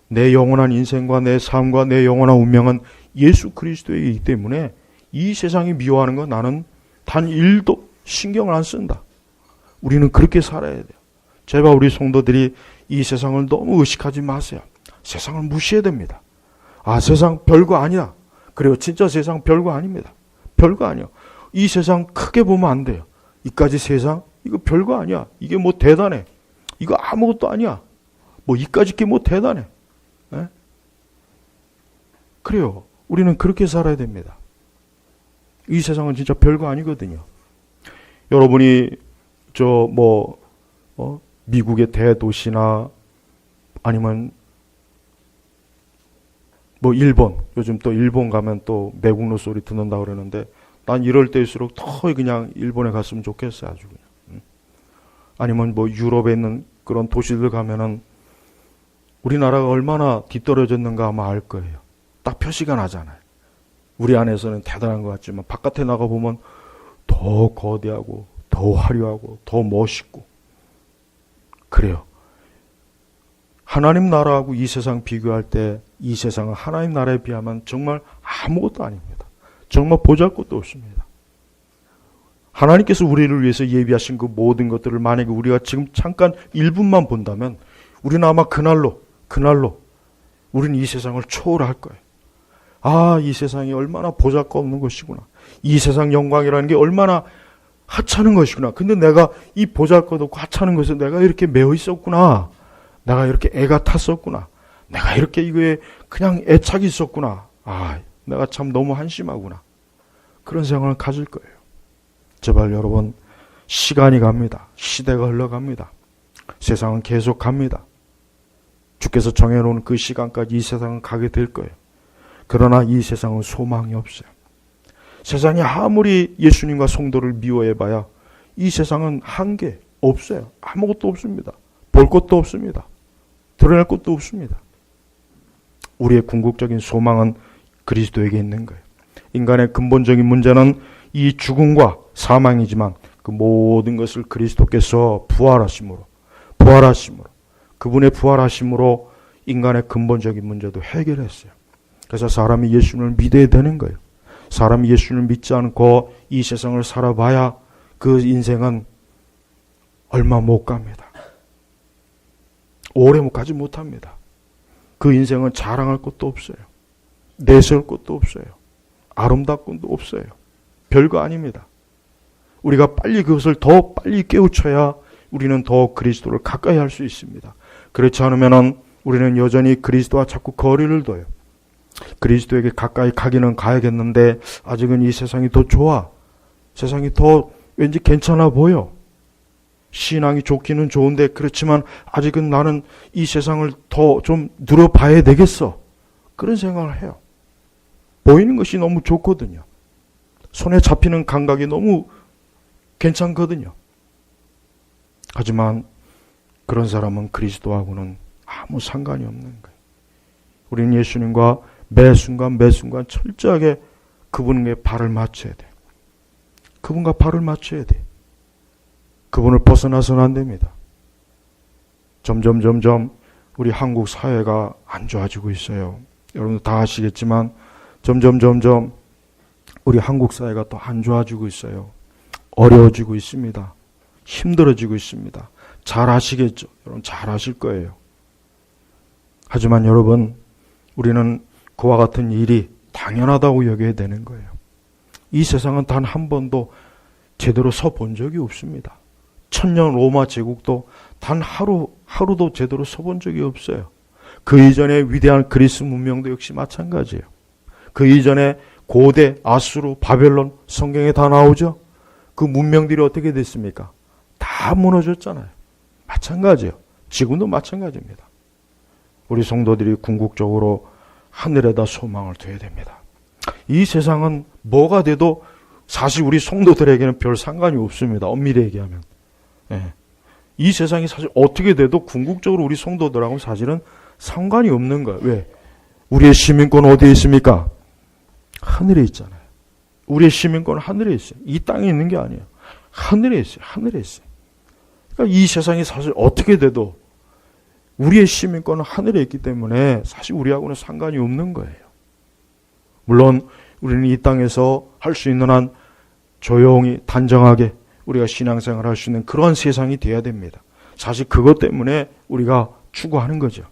내 영원한 인생과 내 삶과 내 영원한 운명은 예수 그리스도에게 있기 때문에 이 세상이 미워하는 건 나는 단 1도 신경을 안 쓴다. 우리는 그렇게 살아야 돼요. 제발 우리 성도들이 이 세상을 너무 의식하지 마세요. 세상을 무시해야 됩니다. 아, 세상 별거 아니야. 그래요. 진짜 세상 별거 아닙니다. 별거 아니야. 이 세상 크게 보면 안 돼요. 이까지 세상? 이거 별거 아니야. 이게 뭐 대단해. 이거 아무것도 아니야. 뭐 이까지 게 뭐 대단해. 네? 그래요. 우리는 그렇게 살아야 됩니다. 이 세상은 진짜 별거 아니거든요. 여러분이 미국의 대도시나 아니면 일본, 요즘 또 일본 가면 또 매국노 소리 듣는다 그러는데 난 이럴 때일수록 더 그냥 일본에 갔으면 좋겠어요. 아주 그냥. 아니면 유럽에 있는 그런 도시들 가면은 우리나라가 얼마나 뒤떨어졌는가 아마 알 거예요. 딱 표시가 나잖아요. 우리 안에서는 대단한 것 같지만 바깥에 나가보면 더 거대하고 더 화려하고 더 멋있고 그래요. 하나님 나라하고 이 세상 비교할 때 이 세상은 하나님 나라에 비하면 정말 아무것도 아닙니다. 정말 보잘것도 없습니다. 하나님께서 우리를 위해서 예비하신 그 모든 것들을 만약에 우리가 지금 잠깐 1분만 본다면 우리는 아마 그날로 우리는 이 세상을 초월할 거예요. 아, 이 세상이 얼마나 보잘것없는 것이구나. 이 세상 영광이라는 게 얼마나 하찮은 것이구나. 근데 내가 이 보잘것없고 하찮은 것에 내가 이렇게 매여 있었구나. 내가 이렇게 애가 탔었구나. 내가 이렇게 이거에 그냥 애착이 있었구나. 아, 내가 참 너무 한심하구나. 그런 생각을 가질 거예요. 제발 여러분, 시간이 갑니다. 시대가 흘러갑니다. 세상은 계속 갑니다. 주께서 정해놓은 그 시간까지 이 세상은 가게 될 거예요. 그러나 이 세상은 소망이 없어요. 세상이 아무리 예수님과 성도를 미워해봐야 이 세상은 한계 없어요. 아무것도 없습니다. 볼 것도 없습니다. 드러낼 것도 없습니다. 우리의 궁극적인 소망은 그리스도에게 있는 거예요. 인간의 근본적인 문제는 이 죽음과 사망이지만 그 모든 것을 그리스도께서 부활하심으로 그분의 부활하심으로 인간의 근본적인 문제도 해결했어요. 그래서 사람이 예수님을 믿어야 되는 거예요. 사람이 예수님을 믿지 않고 이 세상을 살아봐야 그 인생은 얼마 못 갑니다. 오래 못 가지 못합니다. 그 인생은 자랑할 것도 없어요. 내세울 것도 없어요. 아름답건도 없어요. 별거 아닙니다. 우리가 빨리 그것을 더 빨리 깨우쳐야 우리는 더 그리스도를 가까이 할 수 있습니다. 그렇지 않으면 우리는 여전히 그리스도와 자꾸 거리를 둬요. 그리스도에게 가까이 가기는 가야겠는데 아직은 이 세상이 더 좋아. 세상이 더 왠지 괜찮아 보여. 신앙이 좋기는 좋은데 그렇지만 아직은 나는 이 세상을 더 좀 누려봐야 되겠어. 그런 생각을 해요. 보이는 것이 너무 좋거든요. 손에 잡히는 감각이 너무 괜찮거든요. 하지만 그런 사람은 그리스도하고는 아무 상관이 없는 거예요. 우리는 예수님과 매 순간 철저하게 그분에게 발을 맞춰야 돼. 그분과 발을 맞춰야 돼. 그분을 벗어나서는 안 됩니다. 점점 우리 한국 사회가 안 좋아지고 있어요. 여러분들 다 아시겠지만 점점 우리 한국 사회가 더 안 좋아지고 있어요. 어려워지고 있습니다. 힘들어지고 있습니다. 잘 아시겠죠? 여러분 잘 아실 거예요. 하지만 여러분, 우리는 그와 같은 일이 당연하다고 여겨야 되는 거예요. 이 세상은 단 한 번도 제대로 서본 적이 없습니다. 천년 로마 제국도 단 하루도 제대로 서본 적이 없어요. 그 이전에 위대한 그리스 문명도 역시 마찬가지예요. 그 이전에 고대 아수르, 바벨론 성경에 다 나오죠. 그 문명들이 어떻게 됐습니까? 다 무너졌잖아요. 마찬가지예요. 지금도 마찬가지입니다. 우리 성도들이 궁극적으로 하늘에다 소망을 둬야 됩니다. 이 세상은 뭐가 돼도 사실 우리 성도들에게는 별 상관이 없습니다. 엄밀히 얘기하면. 예. 이 세상이 사실 어떻게 돼도 궁극적으로 우리 성도들하고는 사실은 상관이 없는 거예요. 왜? 우리의 시민권은 어디에 있습니까? 하늘에 있잖아요. 우리의 시민권은 하늘에 있어요. 이 땅에 있는 게 아니에요. 하늘에 있어요. 하늘에 있어요. 그러니까 이 세상이 사실 어떻게 돼도 우리의 시민권은 하늘에 있기 때문에 사실 우리하고는 상관이 없는 거예요. 물론 우리는 이 땅에서 할 수 있는 한 조용히 단정하게 우리가 신앙생활을 할 수 있는 그런 세상이 돼야 됩니다. 사실 그것 때문에 우리가 추구하는 거죠.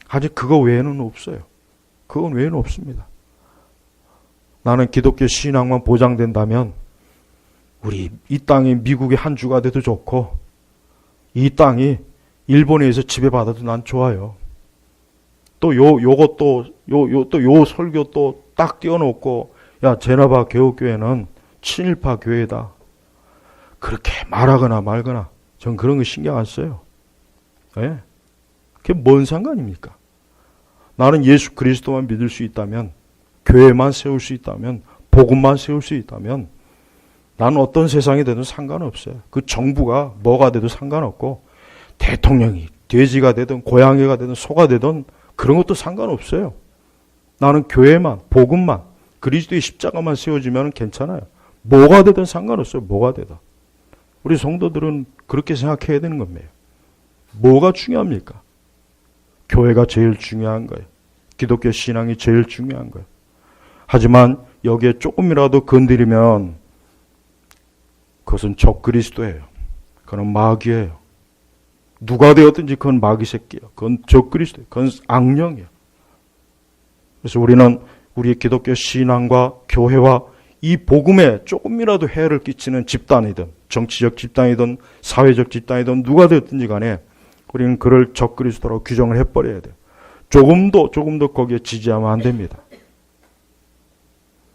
아직 그거 외에는 없어요. 그건 외에는 없습니다. 나는 기독교 신앙만 보장된다면 우리 이 땅이 미국의 한 주가 돼도 좋고 이 땅이 일본에서 지배받아도 난 좋아요. 또 요 설교 또 딱 띄워놓고 야 제나바 개혁교회는 친일파 교회다. 그렇게 말하거나 말거나 전 그런 거 신경 안 써요. 예? 그게 뭔 상관입니까? 나는 예수 그리스도만 믿을 수 있다면 교회만 세울 수 있다면 복음만 세울 수 있다면 나는 어떤 세상이 되든 상관없어요. 그 정부가 뭐가 돼도 상관없고 대통령이 돼지가 되든 고양이가 되든 소가 되든 그런 것도 상관없어요. 나는 교회만 복음만 그리스도의 십자가만 세워지면 괜찮아요. 뭐가 되든 상관없어요. 뭐가 되든. 우리 성도들은 그렇게 생각해야 되는 겁니다. 뭐가 중요합니까? 교회가 제일 중요한 거예요. 기독교 신앙이 제일 중요한 거예요. 하지만 여기에 조금이라도 건드리면 그것은 적그리스도예요. 그건 마귀예요. 누가 되었든지 그건 마귀 새끼예요. 그건 적그리스도예요. 그건 악령이에요. 그래서 우리는 우리의 기독교 신앙과 교회와 이 복음에 조금이라도 해를 끼치는 집단이든 정치적 집단이든 사회적 집단이든 누가 되었든지 간에 우리는 그를 적그리스도라고 규정을 해버려야 돼요. 조금도 거기에 지지하면 안 됩니다.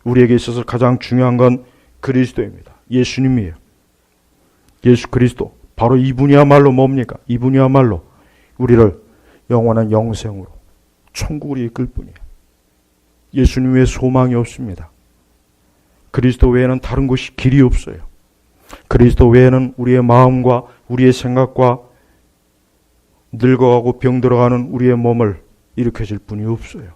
우리에게 있어서 가장 중요한 건 그리스도입니다. 예수님이에요. 예수 그리스도. 바로 이분이야말로 뭡니까? 이분이야말로 우리를 영원한 영생으로 천국으로 이끌 뿐이에요. 예수님 외에 소망이 없습니다. 그리스도 외에는 다른 곳이 길이 없어요. 그리스도 외에는 우리의 마음과 우리의 생각과 늙어가고 병들어가는 우리의 몸을 일으켜줄 분이 없어요.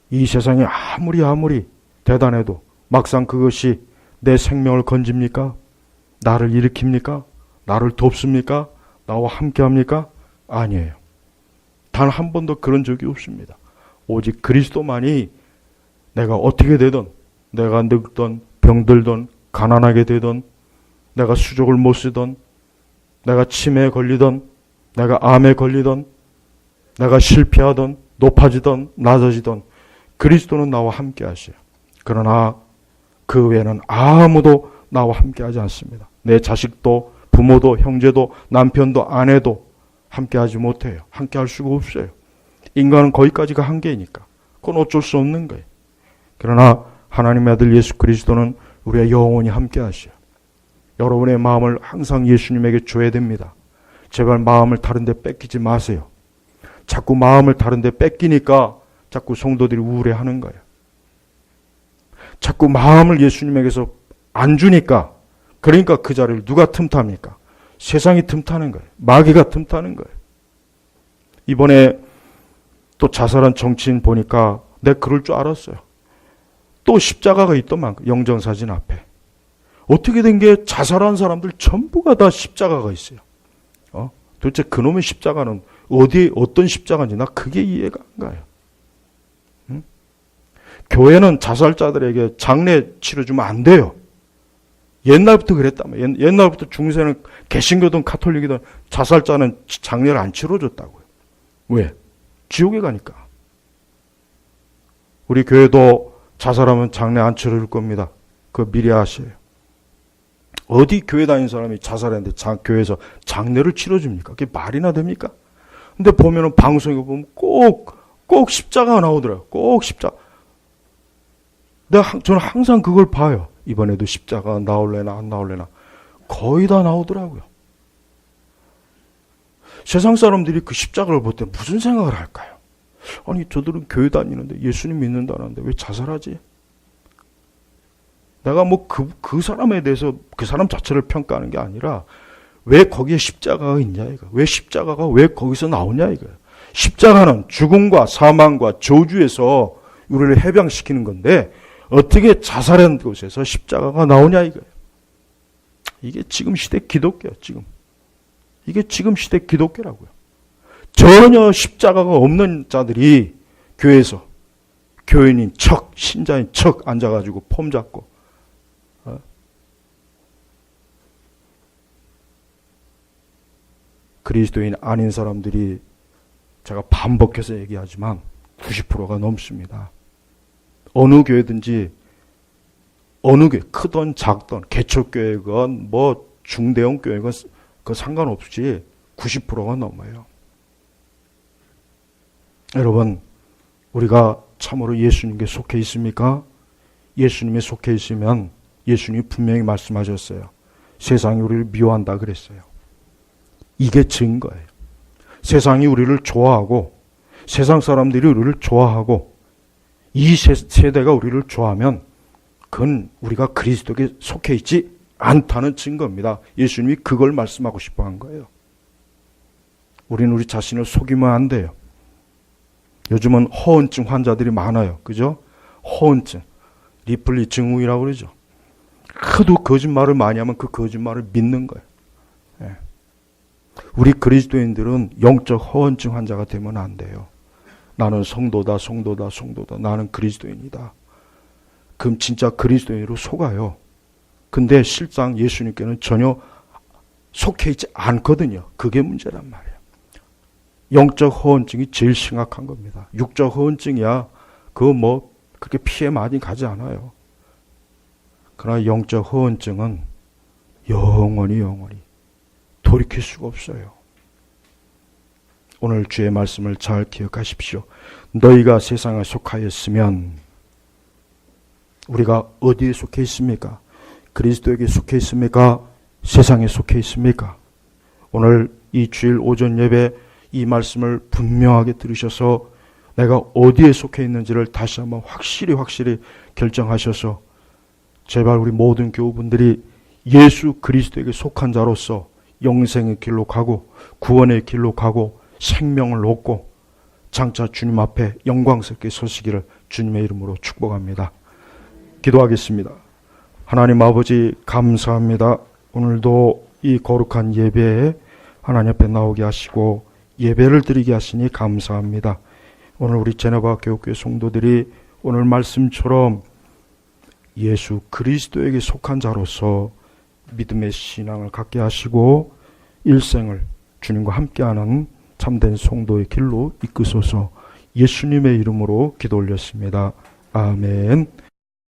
이 세상이 아무리 대단해도 막상 그것이 내 생명을 건집니까? 나를 일으킵니까? 나를 돕습니까? 나와 함께합니까? 아니에요. 단 한 번도 그런 적이 없습니다. 오직 그리스도만이 내가 어떻게 되든, 내가 늙든 병들든 가난하게 되든, 내가 수족을 못 쓰든, 내가 치매에 걸리든, 내가 암에 걸리든, 내가 실패하든 높아지든 낮아지든 그리스도는 나와 함께 하셔요. 그러나 그 외에는 아무도 나와 함께 하지 않습니다. 내 자식도 부모도 형제도 남편도 아내도 함께 하지 못해요. 함께 할 수가 없어요. 인간은 거기까지가 한계이니까. 그건 어쩔 수 없는 거예요. 그러나 하나님의 아들 예수 그리스도는 우리와 영원히 함께 하셔요. 여러분의 마음을 항상 예수님에게 줘야 됩니다. 제발 마음을 다른 데 뺏기지 마세요. 자꾸 마음을 다른 데 뺏기니까 자꾸 성도들이 우울해하는 거예요. 자꾸 마음을 예수님에게서 안 주니까, 그러니까 그 자리를 누가 틈탑니까? 세상이 틈타는 거예요. 마귀가 틈타는 거예요. 이번에 또 자살한 정치인 보니까 내가 그럴 줄 알았어요. 또 십자가가 있더만, 영정사진 앞에. 어떻게 된 게 자살한 사람들 전부가 다 십자가가 있어요. 도대체 그놈의 십자가는 어떤 십자가인지 나 그게 이해가 안 가요. 응? 교회는 자살자들에게 장례 치러주면 안 돼요. 옛날부터 그랬다며. 옛날부터 중세는 개신교든 카톨릭이든 자살자는 장례를 안 치러줬다고요. 왜? 지옥에 가니까. 우리 교회도 자살하면 장례 안 치러줄 겁니다. 그거 미리 아셔요. 어디 교회 다니는 사람이 자살했는데 교회에서 장례를 치러줍니까? 그게 말이나 됩니까? 근데 보면은 방송에 보면 꼭 십자가가 나오더라고요. 꼭 십자가. 저는 항상 그걸 봐요. 이번에도 십자가 나올래나 안 나올래나. 거의 다 나오더라고요. 세상 사람들이 그 십자가를 볼 때 무슨 생각을 할까요? 아니, 저들은 교회 다니는데 예수님 믿는다는데 왜 자살하지? 내가 뭐 그 사람에 대해서 그 사람 자체를 평가하는 게 아니라 왜 거기에 십자가가 있냐 이거. 왜 십자가가 왜 거기서 나오냐 이거. 십자가는 죽음과 사망과 저주에서 우리를 해방시키는 건데 어떻게 자살한 곳에서 십자가가 나오냐 이거예요. 이게 지금 시대 기독교야, 지금. 이게 지금 시대 기독교라고요. 전혀 십자가가 없는 자들이 교회에서 교인인 척, 신자인 척 앉아가지고 폼 잡고 그리스도인 아닌 사람들이 제가 반복해서 얘기하지만 90%가 넘습니다. 어느 교회든지 어느 교회, 크든 작든 개척교회건 뭐 중대형 교회건 그 상관없이 90%가 넘어요. 여러분, 우리가 참으로 예수님께 속해 있습니까? 예수님에 속해 있으면 예수님이 분명히 말씀하셨어요. 세상이 우리를 미워한다 그랬어요. 이게 증거예요. 세상이 우리를 좋아하고 세상 사람들이 우리를 좋아하고 이 세대가 우리를 좋아하면 그건 우리가 그리스도께 속해 있지 않다는 증거입니다. 예수님이 그걸 말씀하고 싶어 한 거예요. 우리는 우리 자신을 속이면 안 돼요. 요즘은 허언증 환자들이 많아요. 그죠? 허언증. 리플리 증후이라고 그러죠. 하도 거짓말을 많이 하면 그 거짓말을 믿는 거예요. 우리 그리스도인들은 영적 허언증 환자가 되면 안 돼요. 나는 성도다, 성도다, 성도다. 나는 그리스도인이다. 그럼 진짜 그리스도인으로 속아요. 근데 실상 예수님께는 전혀 속해 있지 않거든요. 그게 문제란 말이에요. 영적 허언증이 제일 심각한 겁니다. 육적 허언증이야 그거 뭐 그렇게 피해 많이 가지 않아요. 그러나 영적 허언증은 영원히 돌이킬 수가 없어요. 오늘 주의 말씀을 잘 기억하십시오. 너희가 세상에 속하였으면, 우리가 어디에 속해 있습니까? 그리스도에게 속해 있습니까? 세상에 속해 있습니까? 오늘 이 주일 오전 예배 이 말씀을 분명하게 들으셔서 내가 어디에 속해 있는지를 다시 한번 확실히 결정하셔서 제발 우리 모든 교우분들이 예수 그리스도에게 속한 자로서 영생의 길로 가고 구원의 길로 가고 생명을 얻고 장차 주님 앞에 영광스럽게 서시기를 주님의 이름으로 축복합니다. 기도하겠습니다. 하나님 아버지 감사합니다. 오늘도 이 거룩한 예배에 하나님 앞에 나오게 하시고 예배를 드리게 하시니 감사합니다. 오늘 우리 제네바 교육교회 성도들이 오늘 말씀처럼 예수 그리스도에게 속한 자로서 믿음의 신앙을 갖게 하시고 일생을 주님과 함께하는 참된 성도의 길로 이끄소서. 예수님의 이름으로 기도 올렸습니다. 아멘.